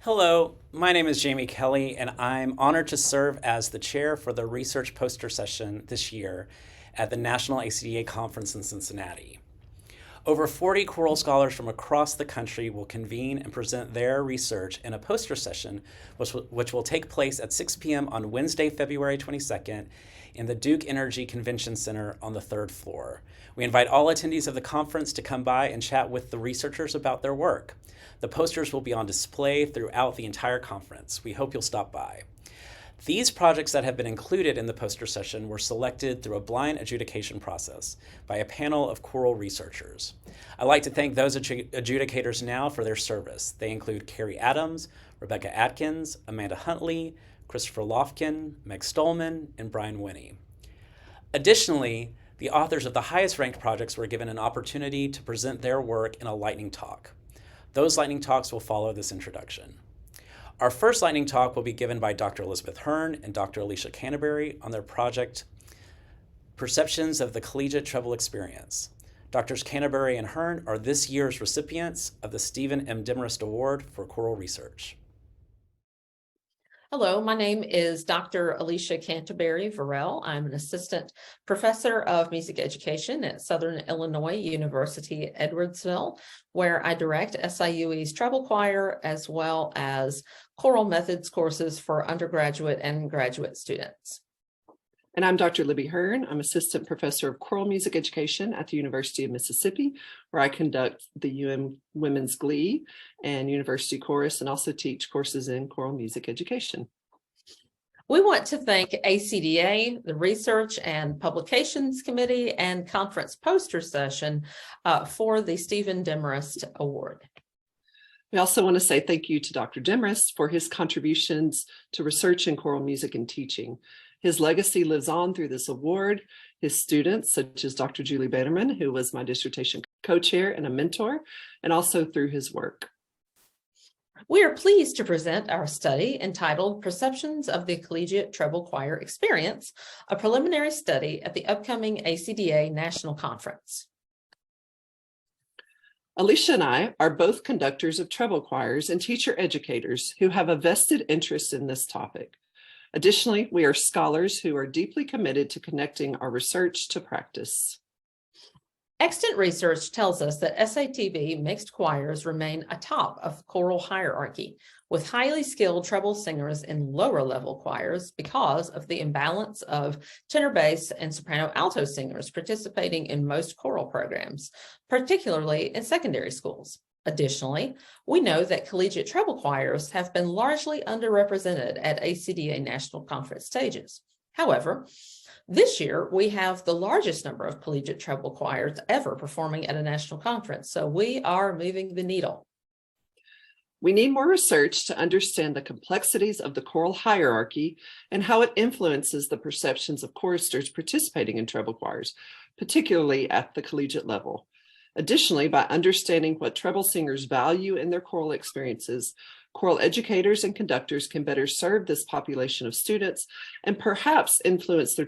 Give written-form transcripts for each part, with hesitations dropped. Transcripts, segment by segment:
Hello, my name is Jamie Kelly, and I'm honored to serve as the chair for the research poster session this year at the National ACDA Conference in Cincinnati. Over 40 choral scholars from across the country will convene and present their research in a poster session, which will take place at 6 p.m. on Wednesday, February 22nd in the Duke Energy Convention Center on the third floor. We invite all attendees of the conference to come by and chat with the researchers about their work. The posters will be on display throughout the entire conference. We hope you'll stop by. These projects that have been included in the poster session were selected through a blind adjudication process by a panel of choral researchers. I'd like to thank those adjudicators now for their service. They include Carrie Adams, Rebecca Atkins, Amanda Huntley, Christopher Lofkin, Meg Stolman, and Brian Winnie. Additionally, the authors of the highest ranked projects were given an opportunity to present their work in a lightning talk. Those lightning talks will follow this introduction. Our first lightning talk will be given by Dr. Elizabeth Hearn and Dr. Alicia Canterbury on their project, Perceptions of the Collegiate Treble Experience. Drs. Canterbury and Hearn are this year's recipients of the Stephen M. Demorest Award for Choral Research. Hello, my name is Dr. Alicia Canterbury-Varell. I'm an assistant professor of music education at Southern Illinois University at Edwardsville, where I direct SIUE's treble choir as well as choral methods courses for undergraduate and graduate students. And I'm Dr. Libby Hearn. I'm assistant professor of choral music education at the University of Mississippi, where I conduct the Women's Glee and University Chorus and also teach courses in choral music education. We want to thank ACDA, the Research and Publications Committee, and Conference Poster Session for the Stephen Demorest Award. We also want to say thank you to Dr. Demorest for his contributions to research in choral music and teaching. His legacy lives on through this award. His students, such as Dr. Julie Betterman, who was my dissertation co-chair and a mentor, and also through his work. We are pleased to present our study entitled Perceptions of the Collegiate Treble Choir Experience, a preliminary study at the upcoming ACDA National Conference. Alicia and I are both conductors of treble choirs and teacher educators who have a vested interest in this topic. Additionally, we are scholars who are deeply committed to connecting our research to practice. Extant research tells us that SATB mixed choirs remain atop of choral hierarchy, with highly skilled treble singers in lower level choirs because of the imbalance of tenor bass and soprano alto singers participating in most choral programs, particularly in secondary schools. Additionally, we know that collegiate treble choirs have been largely underrepresented at ACDA National Conference stages. However, this year we have the largest number of collegiate treble choirs ever performing at a national conference, so we are moving the needle. We need more research to understand the complexities of the choral hierarchy and how it influences the perceptions of choristers participating in treble choirs, particularly at the collegiate level. Additionally, by understanding what treble singers value in their choral experiences, choral educators and conductors can better serve this population of students and perhaps influence their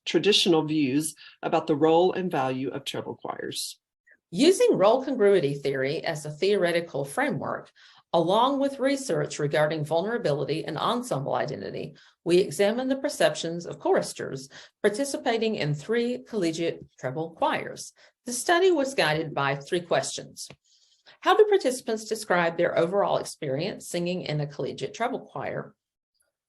traditional views about the role and value of treble choirs. Using role congruity theory as a theoretical framework, along with research regarding vulnerability and ensemble identity, we examine the perceptions of choristers participating in 3 collegiate treble choirs. The study was guided by 3 questions. How do participants describe their overall experience singing in a collegiate treble choir?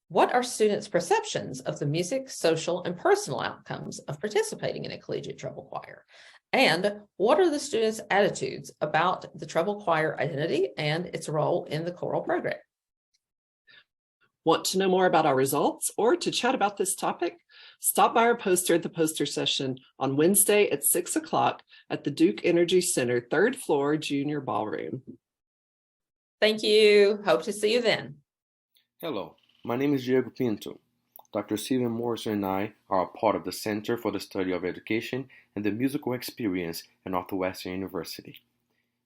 What are students' perceptions of the music, social, and personal outcomes of participating in a collegiate treble choir? And what are the students' attitudes about the treble choir identity and its role in the choral program? Want to know more about our results or to chat about this topic? Stop by our poster at the poster session on Wednesday at 6 o'clock at the Duke Energy Center, 3rd floor, Junior Ballroom. Thank you. Hope to see you then. Hello, my name is Diego Pinto. Dr. Stephen Morrison and I are a part of the Center for the Study of Education and the Musical Experience at Northwestern University.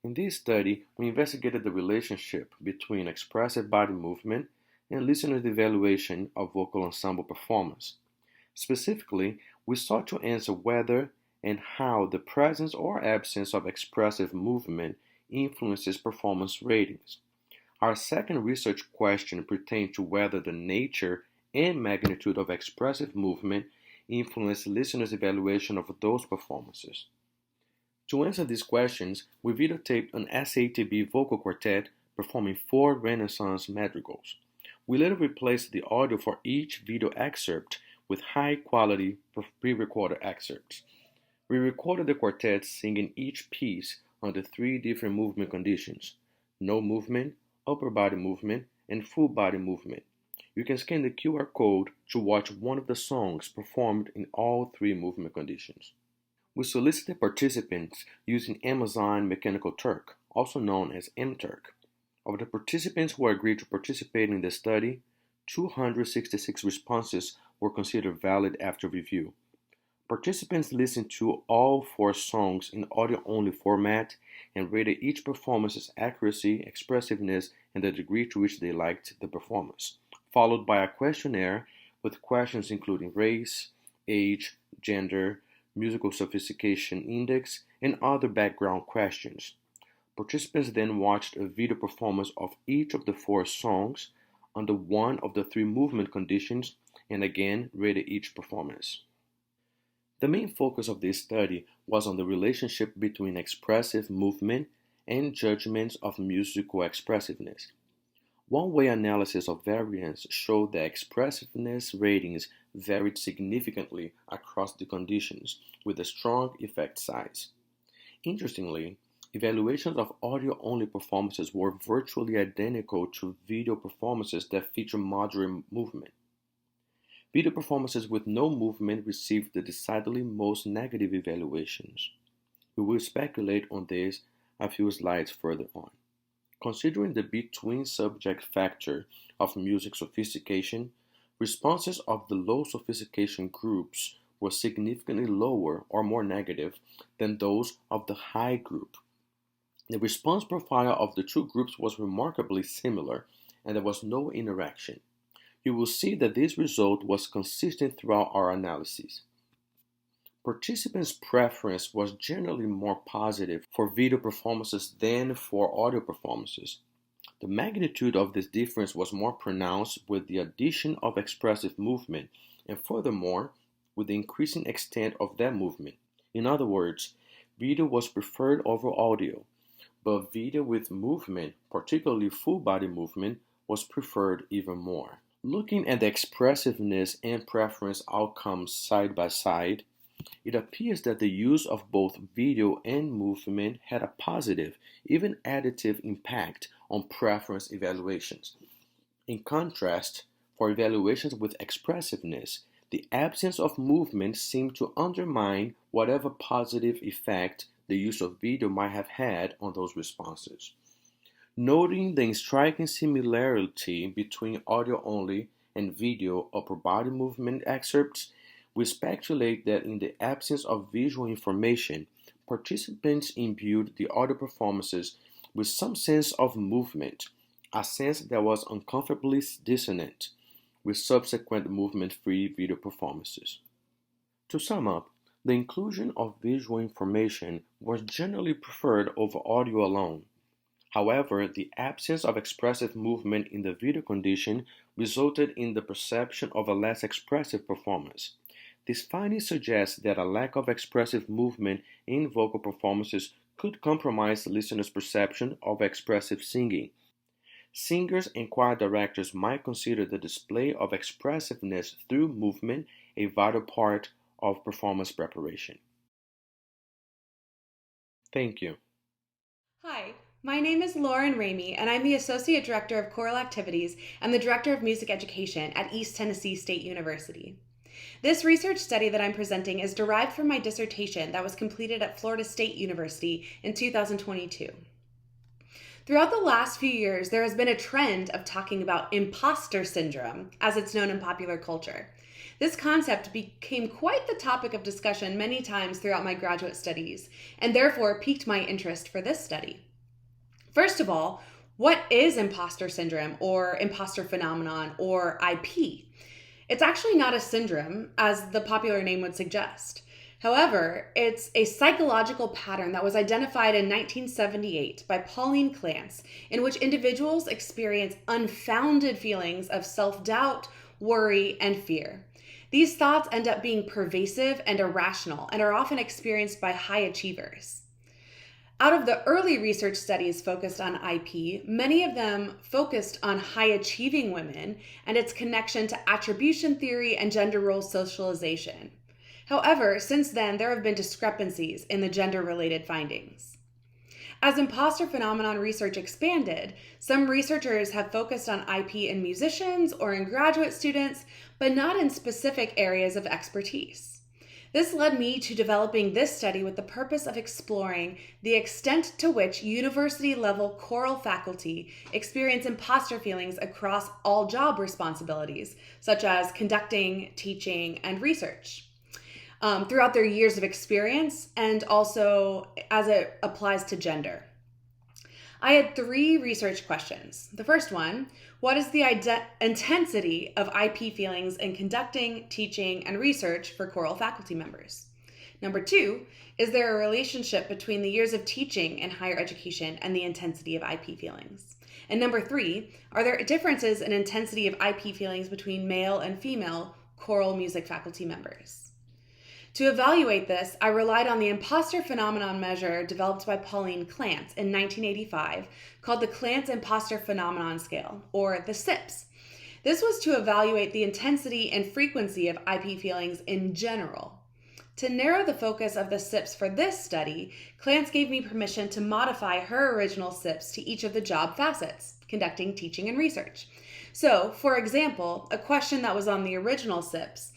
In this study, we investigated the relationship between expressive body movement and listeners' evaluation of vocal ensemble performance. Specifically, we sought to answer whether and how the presence or absence of expressive movement influences performance ratings. Our second research question pertained to whether the nature and magnitude of expressive movement influence listeners' evaluation of those performances. To answer these questions, we videotaped an SATB vocal quartet performing 4 Renaissance madrigals. We later replaced the audio for each video excerpt with high-quality pre-recorded excerpts. We recorded the quartet singing each piece under 3 different movement conditions: no movement, upper body movement, and full body movement. You can scan the QR code to watch one of the songs performed in all 3 movement conditions. We solicited participants using Amazon Mechanical Turk, also known as MTurk. Of the participants who agreed to participate in the study, 266 responses were considered valid after review. Participants listened to all 4 songs in audio-only format and rated each performance's accuracy, expressiveness, and the degree to which they liked the performance, followed by a questionnaire with questions including race, age, gender, musical sophistication index, and other background questions. Participants then watched a video performance of each of the 4 songs under one of the 3 movement conditions and again rated each performance. The main focus of this study was on the relationship between expressive movement and judgments of musical expressiveness. One-way analysis of variance showed that expressiveness ratings varied significantly across the conditions, with a strong effect size. Interestingly, evaluations of audio-only performances were virtually identical to video performances that feature moderate movement. Video performances with no movement received the decidedly most negative evaluations. We will speculate on this a few slides further on. Considering the between-subject factor of music sophistication, responses of the low sophistication groups were significantly lower or more negative than those of the high group. The response profile of the 2 groups was remarkably similar, and there was no interaction. You will see that this result was consistent throughout our analyses. Participants' preference was generally more positive for video performances than for audio performances. The magnitude of this difference was more pronounced with the addition of expressive movement, and furthermore, with the increasing extent of that movement. In other words, video was preferred over audio, but video with movement, particularly full body movement, was preferred even more. Looking at the expressiveness and preference outcomes side by side, it appears that the use of both video and movement had a positive, even additive impact on preference evaluations. In contrast, for evaluations with expressiveness, the absence of movement seemed to undermine whatever positive effect the use of video might have had on those responses. Noting the striking similarity between audio-only and video upper body movement excerpts, we speculate that in the absence of visual information, participants imbued the audio performances with some sense of movement, a sense that was uncomfortably dissonant with subsequent movement-free video performances. To sum up, the inclusion of visual information was generally preferred over audio alone. However, the absence of expressive movement in the video condition resulted in the perception of a less expressive performance. This finding suggests that a lack of expressive movement in vocal performances could compromise the listener's perception of expressive singing. Singers and choir directors might consider the display of expressiveness through movement a vital part of performance preparation. Thank you. Hi, my name is Lauren Ramey, and I'm the Associate Director of Choral Activities and the Director of Music Education at East Tennessee State University. This research study that I'm presenting is derived from my dissertation that was completed at Florida State University in 2022. Throughout the last few years, there has been a trend of talking about imposter syndrome, as it's known in popular culture. This concept became quite the topic of discussion many times throughout my graduate studies, and therefore piqued my interest for this study. First of all, what is imposter syndrome or imposter phenomenon or IP? It's actually not a syndrome, as the popular name would suggest. However, it's a psychological pattern that was identified in 1978 by Pauline Clance, in which individuals experience unfounded feelings of self-doubt, worry, and fear. These thoughts end up being pervasive and irrational and are often experienced by high achievers. Out of the early research studies focused on IP, many of them focused on high-achieving women and its connection to attribution theory and gender role socialization. However, since then, there have been discrepancies in the gender-related findings. As imposter phenomenon research expanded, some researchers have focused on IP in musicians or in graduate students, but not in specific areas of expertise. This led me to developing this study with the purpose of exploring the extent to which university-level choral faculty experience imposter feelings across all job responsibilities, such as conducting, teaching, and research, throughout their years of experience, and also as it applies to gender. I had 3 research questions. The first one, what is the intensity of IP feelings in conducting, teaching, and research for choral faculty members? Number 2, is there a relationship between the years of teaching in higher education and the intensity of IP feelings? And number 3, are there differences in intensity of IP feelings between male and female choral music faculty members? To evaluate this, I relied on the imposter phenomenon measure developed by Pauline Clance in 1985 called the Clance Imposter Phenomenon Scale, or the CIPS. This was to evaluate the intensity and frequency of IP feelings in general. To narrow the focus of the CIPS for this study, Clance gave me permission to modify her original CIPS to each of the job facets, conducting, teaching, and research. So, for example, a question that was on the original CIPS,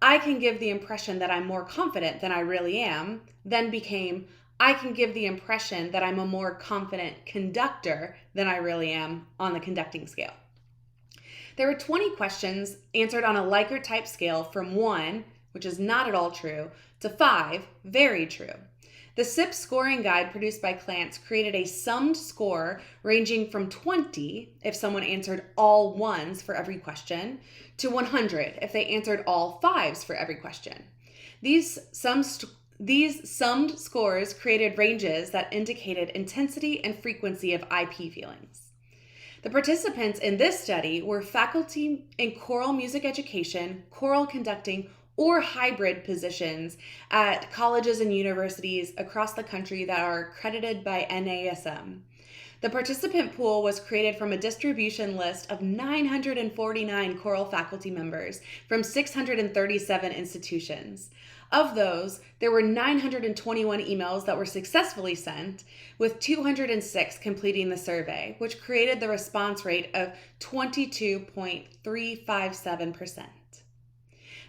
I can give the impression that I'm more confident than I really am, then became, I can give the impression that I'm a more confident conductor than I really am on the conducting scale. There were 20 questions answered on a Likert type scale from 1, which is not at all true, to 5, very true. The CIPS scoring guide produced by Clance created a summed score ranging from 20 if someone answered all 1s for every question, to 100 if they answered all 5s for every question. These summed scores created ranges that indicated intensity and frequency of IP feelings. The participants in this study were faculty in choral music education, choral conducting, or hybrid positions at colleges and universities across the country that are accredited by NASM. The participant pool was created from a distribution list of 949 choral faculty members from 637 institutions. Of those, there were 921 emails that were successfully sent, with 206 completing the survey, which created the response rate of 22.357%.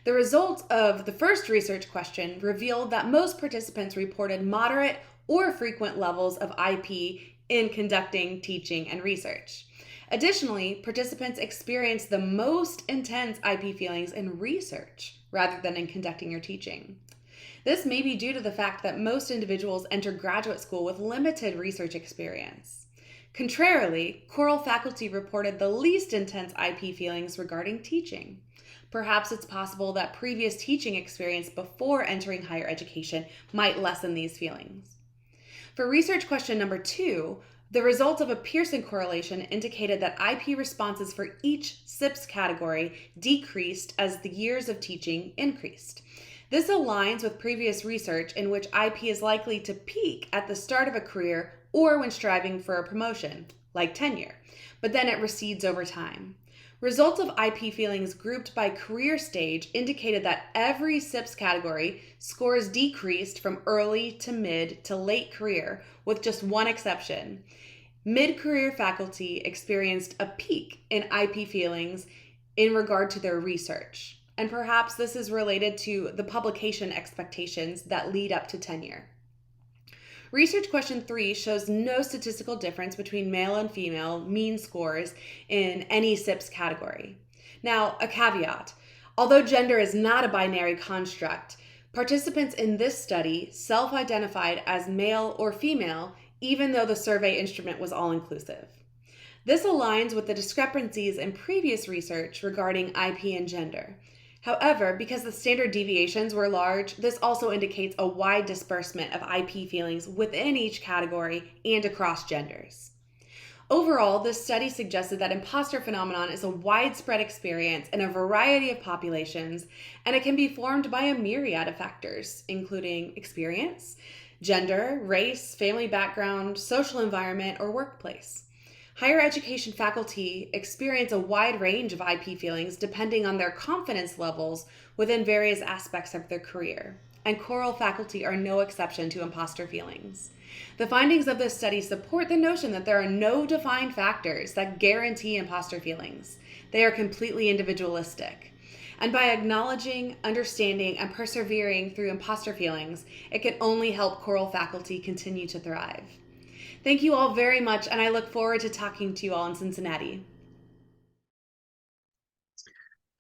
The results of the first research question revealed that most participants reported moderate or frequent levels of IP in conducting, teaching, and research. Additionally, participants experienced the most intense IP feelings in research rather than in conducting or teaching. This may be due to the fact that most individuals enter graduate school with limited research experience. Contrarily, choral faculty reported the least intense IP feelings regarding teaching. Perhaps it's possible that previous teaching experience before entering higher education might lessen these feelings. For research question number 2, the results of a Pearson correlation indicated that IP responses for each CIPS category decreased as the years of teaching increased. This aligns with previous research in which IP is likely to peak at the start of a career or when striving for a promotion, like tenure, but then it recedes over time. Results of IP feelings grouped by career stage indicated that every CIPS category scores decreased from early to mid to late career, with just one exception. Mid-career faculty experienced a peak in IP feelings in regard to their research, and perhaps this is related to the publication expectations that lead up to tenure. Research question 3 shows no statistical difference between male and female mean scores in any CIPS category. Now, a caveat. Although gender is not a binary construct, participants in this study self-identified as male or female, even though the survey instrument was all-inclusive. This aligns with the discrepancies in previous research regarding IP and gender. However, because the standard deviations were large, this also indicates a wide disbursement of IP feelings within each category and across genders. Overall, this study suggested that imposter phenomenon is a widespread experience in a variety of populations, and it can be formed by a myriad of factors, including experience, gender, race, family background, social environment, or workplace. Higher education faculty experience a wide range of IP feelings depending on their confidence levels within various aspects of their career, and choral faculty are no exception to imposter feelings. The findings of this study support the notion that there are no defined factors that guarantee imposter feelings. They are completely individualistic. And by acknowledging, understanding, and persevering through imposter feelings, it can only help choral faculty continue to thrive. Thank you all very much, and I look forward to talking to you all in Cincinnati.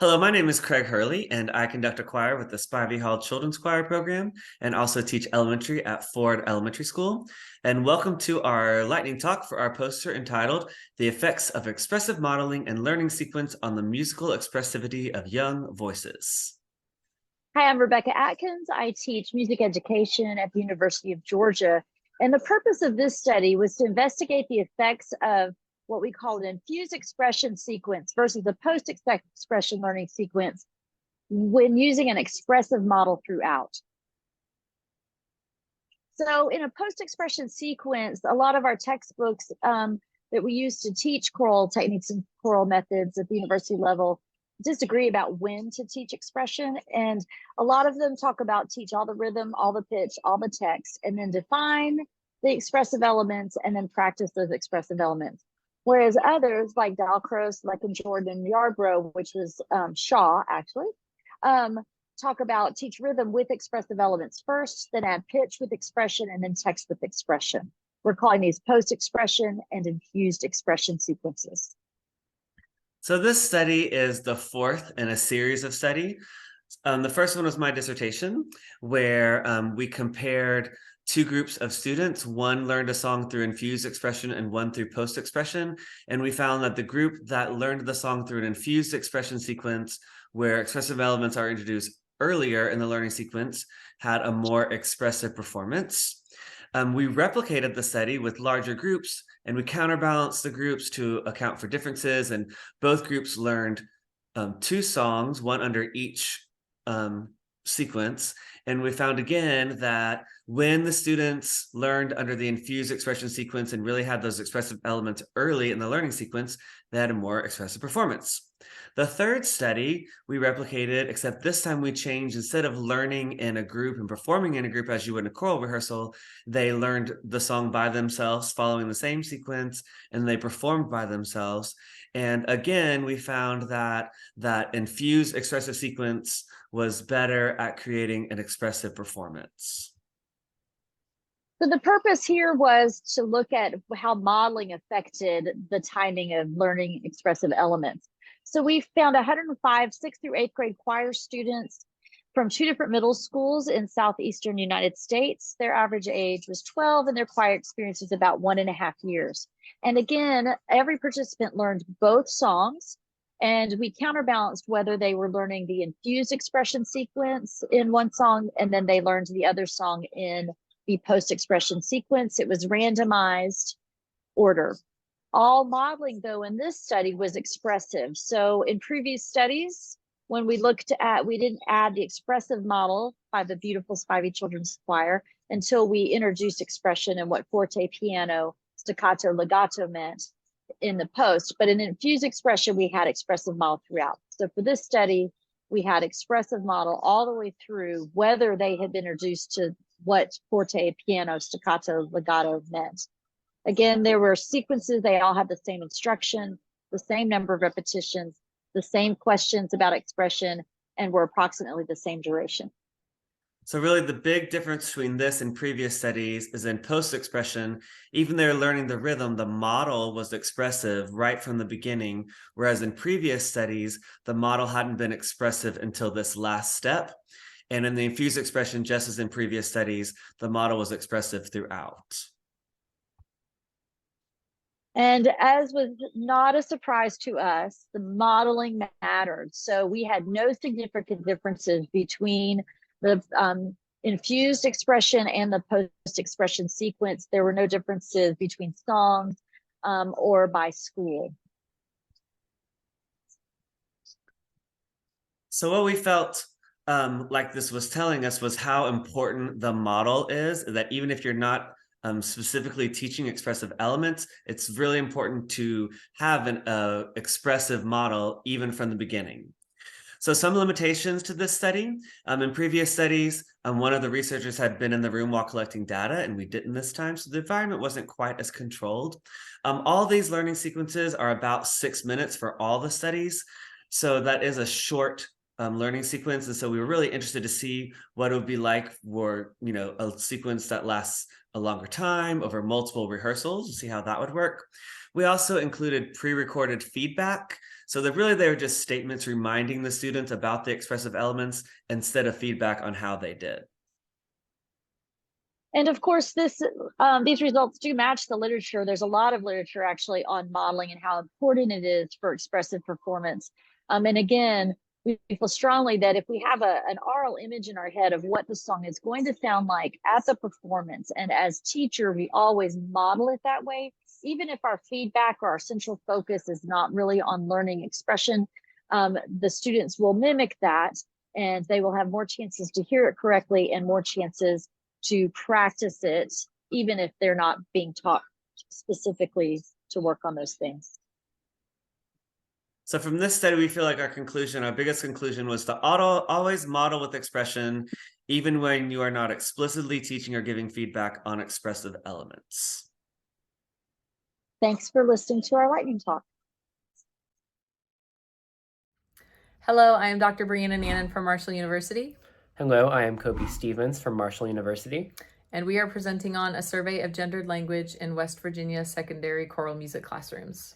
Hello, my name is Craigh Hurley, and I conduct a choir with the Spivey Hall Children's Choir program and also teach elementary at Ford Elementary School. And welcome to our lightning talk for our poster entitled The Effects of Expressive Modeling and Learning Sequence on the Musical Expressivity of Young Voices. Hi, I'm Rebecca Atkins. I teach music education at the University of Georgia. And the purpose of this study was to investigate the effects of what we call an infused expression sequence versus a post-expression learning sequence when using an expressive model throughout. So in a post-expression sequence, a lot of our textbooks that we use to teach choral techniques and choral methods at the university level disagree about when to teach expression. And a lot of them talk about teach all the rhythm, all the pitch, all the text, and then define the expressive elements and then practice those expressive elements. Whereas others like Dalcroze, like in Jordan, Yarbrough, which was Shaw actually, talk about teach rhythm with expressive elements first, then add pitch with expression, and then text with expression. We're calling these post-expression and infused expression sequences. So this study is the fourth in a series of studies. The first one was my dissertation, where we compared two groups of students. One learned a song through infused expression and one through post-expression. And we found that the group that learned the song through an infused expression sequence, where expressive elements are introduced earlier in the learning sequence, had a more expressive performance. We replicated the study with larger groups, and we counterbalanced the groups to account for differences. And both groups learned two songs, one under each sequence. And we found again that when the students learned under the infused expression sequence and really had those expressive elements early in the learning sequence, they had a more expressive performance. The third study we replicated, except this time we changed, instead of learning in a group and performing in a group as you would in a choral rehearsal, they learned the song by themselves following the same sequence, and they performed by themselves. And again, we found that that infused expressive sequence was better at creating an expressive performance. So the purpose here was to look at how modeling affected the timing of learning expressive elements. So we found 105 6th through 8th grade choir students from two different middle schools in southeastern United States. Their average age was 12 and their choir experience was about 1.5 years. And again, every participant learned both songs, and we counterbalanced whether they were learning the infused expression sequence in one song and then they learned the other song in the post-expression sequence. It was randomized order. All modeling, though, in this study was expressive. So in previous studies, when we looked at, we didn't add the expressive model by the beautiful Spivey Children's Choir until we introduced expression and what forte, piano, staccato, legato meant in the post. But in infused expression, we had expressive model throughout. So for this study, we had expressive model all the way through, whether they had been introduced to what forte, piano, staccato, legato meant. Again, there were sequences, they all had the same instruction, the same number of repetitions, the same questions about expression, and were approximately the same duration. So really the big difference between this and previous studies is in post-expression, even though they're learning the rhythm, the model was expressive right from the beginning, whereas in previous studies, the model hadn't been expressive until this last step. And in the infused expression, just as in previous studies, the model was expressive throughout. And as was not a surprise to us, the modeling mattered. So we had no significant differences between the infused expression and the post-expression sequence. There were no differences between songs or by school. So what we felt like this was telling us was how important the model is, that even if you're not specifically teaching expressive elements, it's really important to have an expressive model even from the beginning. So some limitations to this study. In previous studies, one of the researchers had been in the room while collecting data, and we didn't this time, so the environment wasn't quite as controlled. All these learning sequences are about 6 minutes for all the studies, so that is a short learning sequence, and so we were really interested to see what it would be like for a sequence that lasts a longer time over multiple rehearsals, to see how that would work. We also included pre-recorded feedback. So they were just statements reminding the students about the expressive elements instead of feedback on how they did. And of course, these results do match the literature. There's a lot of literature actually on modeling and how important it is for expressive performance. And again, we feel strongly that if we have an aural image in our head of what the song is going to sound like at the performance, and as teacher, we always model it that way, even if our feedback or our central focus is not really on learning expression, the students will mimic that, and they will have more chances to hear it correctly and more chances to practice it, even if they're not being taught specifically to work on those things. So from this study, we feel like our biggest conclusion was to always model with expression, even when you are not explicitly teaching or giving feedback on expressive elements. Thanks for listening to our lightning talk. Hello, I am Dr. Briana Nannen from Marshall University. Hello, I am Kobe Stevens from Marshall University. And we are presenting on a survey of gendered language in West Virginia secondary choral music classrooms.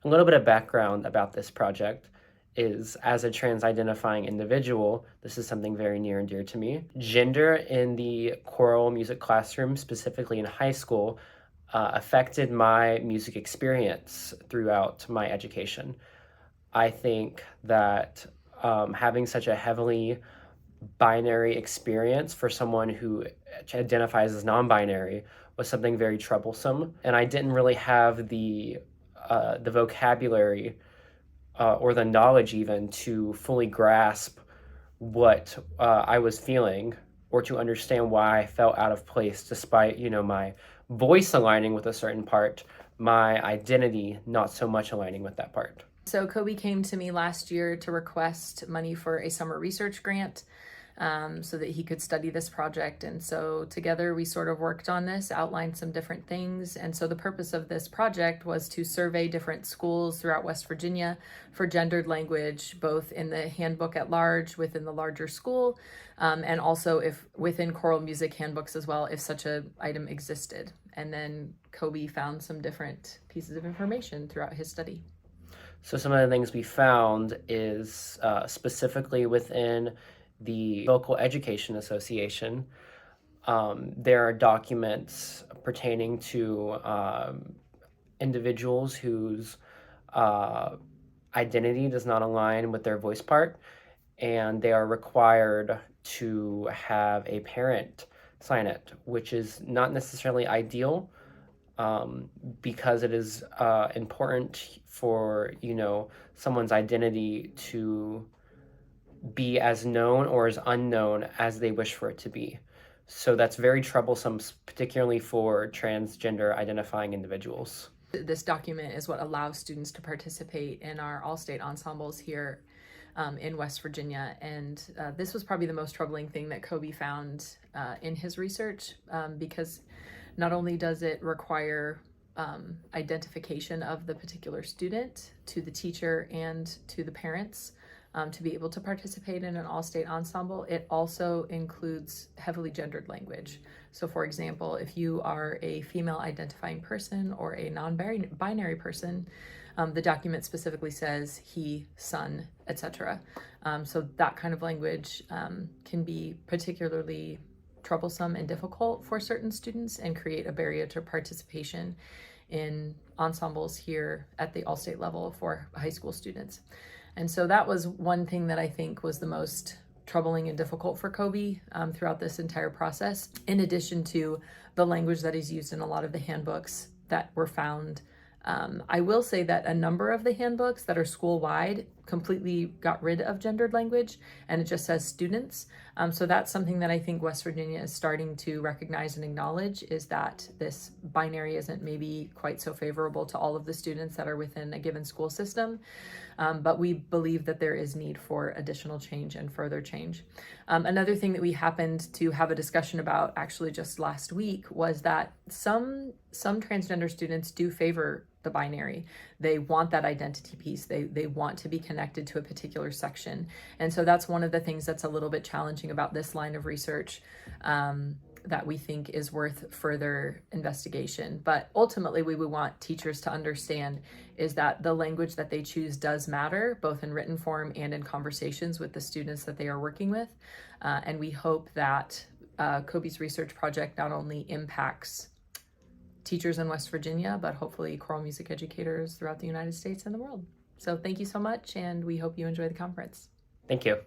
A little bit of background about this project is, as a trans-identifying individual, this is something very near and dear to me. Gender in the choral music classroom, specifically in high school, affected my music experience throughout my education. I think that having such a heavily binary experience for someone who identifies as non-binary was something very troublesome, and I didn't really have the vocabulary or the knowledge even to fully grasp what I was feeling, or to understand why I felt out of place, despite my voice aligning with a certain part, my identity not so much aligning with that part. So Kobe came to me last year to request money for a summer research grant so that he could study this project. And so together we sort of worked on this, outlined some different things. And so the purpose of this project was to survey different schools throughout West Virginia for gendered language, both in the handbook at large within the larger school, and also if within choral music handbooks as well, if such an item existed. And then Kobe found some different pieces of information throughout his study. So some of the things we found is specifically within the Vocal Education Association, there are documents pertaining to individuals whose identity does not align with their voice part, and they are required to have a parent sign it, which is not necessarily ideal, because it is important for someone's identity to be as known or as unknown as they wish for it to be. So that's very troublesome, particularly for transgender identifying individuals. This document is what allows students to participate in our all-state ensembles here in West Virginia. And this was probably the most troubling thing that Kobe found in his research, because not only does it require identification of the particular student to the teacher and to the parents to be able to participate in an all-state ensemble, it also includes heavily gendered language. So for example, if you are a female identifying person or a non-binary person, the document specifically says he, son, etc. So that kind of language can be particularly troublesome and difficult for certain students and create a barrier to participation in ensembles here at the all-state level for high school students. And so that was one thing that I think was the most troubling and difficult for Kobe throughout this entire process, in addition to the language that is used in a lot of the handbooks that were found. I will say that a number of the handbooks that are school-wide completely got rid of gendered language, and it just says students. So that's something that I think West Virginia is starting to recognize and acknowledge, is that this binary isn't maybe quite so favorable to all of the students that are within a given school system. But we believe that there is need for additional change and further change. Another thing that we happened to have a discussion about actually just last week was that some transgender students do favor the binary. They want that identity piece. They want to be connected to a particular section. And so that's one of the things that's a little bit challenging about this line of research that we think is worth further investigation. But ultimately, we would want teachers to understand is that the language that they choose does matter, both in written form and in conversations with the students that they are working with. And we hope that Kobe's research project not only impacts teachers in West Virginia, but hopefully choral music educators throughout the United States and the world. So thank you so much, and we hope you enjoy the conference. Thank you.